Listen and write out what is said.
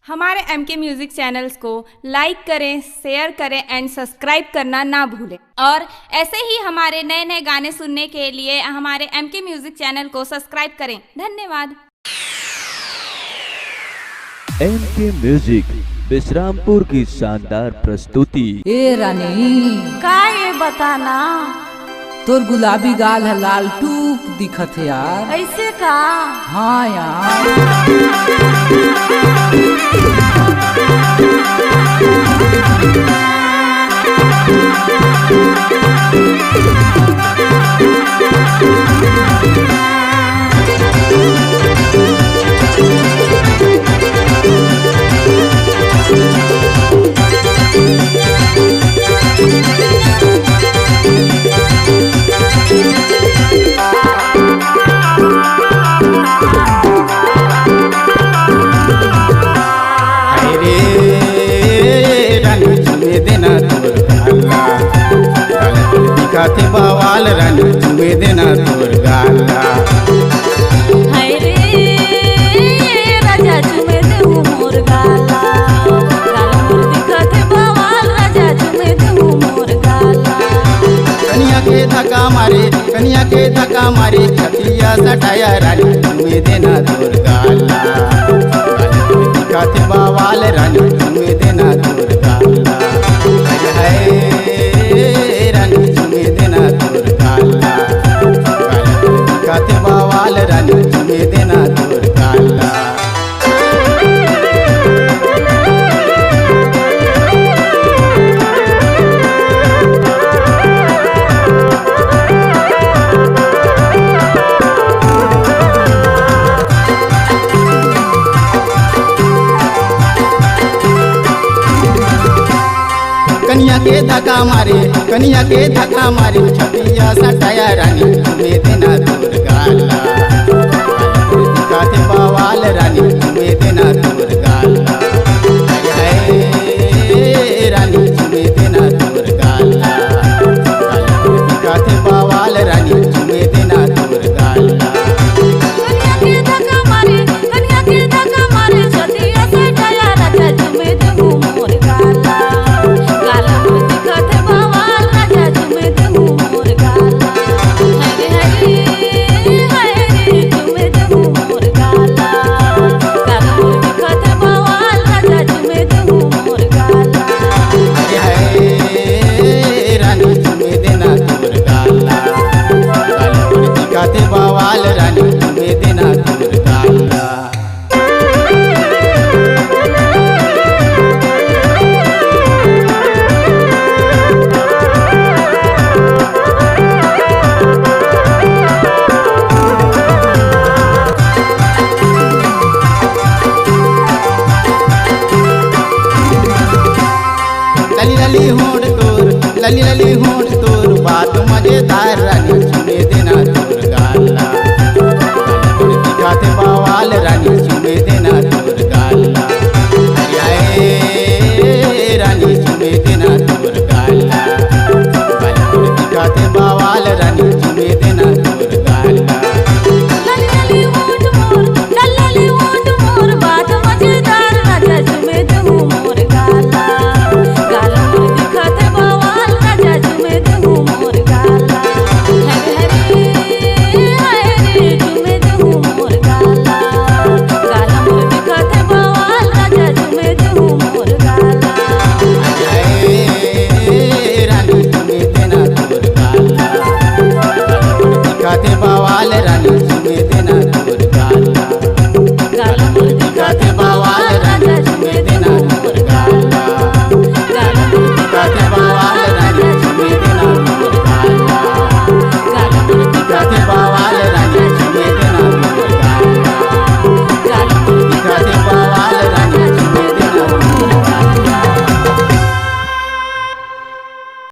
हमारे MK music channels को लाइक करें, शेयर करें एंड सब्सक्राइब करना ना भूलें। और ऐसे ही हमारे नए नए गाने सुनने के लिए हमारे MK म्यूजिक चैनल को सब्सक्राइब करें। धन्यवाद। MK म्यूजिक विश्रामपुर की शानदार प्रस्तुति। ए रानी का ये बताना, तोर गुलाबी गाल है लाल टूक दिखत है यार। ऐसे का? हाँ यार। दिखाते बवाल रानी चुमे देना तोर गाला। हाय रे राजा चुमे दे मोर गाला, गाला मोर दिखते बवाल राजा चुमे दे मोर गाला। कनिया के धक्का मारे छतिया सटाया रानी चुमे देना तोर गाला। दिखाते बवाल रानी चुमे देना तोर गाला। रानी चुमे देना तोर गाला, दिखाते बवाल रानी चुमे देना तोर गाला। कनिया के धक्का मारे छतिया सटाया रानी चुमे देना तोर गाला। दिखाते बवाल रानी चुमे देना तोर गाला। रानी चुमे देना तोर गाला, दिखाते बवाल रानी चुमे देना तोर गाला। कनिया के धक्का मारे छतिया सटाया राजा चुमे दे मोर गाला, गाला मोर दिखते बवाल राजा चुमे दे मोर गाला। हाय रे चुमे दे मोर गाला, गाला मोर दिखते बवाल राजा चुमे दे मोर गाला। रानी चुमे देना तोर गाला, दिखाते बवाल रानी चुमे देना तोर गाला। लली होंठ तोर बात मजेदार रानी चुमे देना तोर गाला। दिखाते बवाल रानी चुमे देना तोर गाला। रानी चुमे देना तोर गाला, दिखाते बवाल रानी चुमे देना तोर गाला। लली होंठ मोर बात मजेदार राजा चुमे दे मोर गाला, गाला मोर दिखते बवाल राजा चुमे दे मोर गाला। हाय रे चुमे दे मोर गाला, गाला मोर दिखते बवाल राजा चुमे दे मोर गाला। रानी चुमे देना तोर गाला, दिखाते बवाल रानी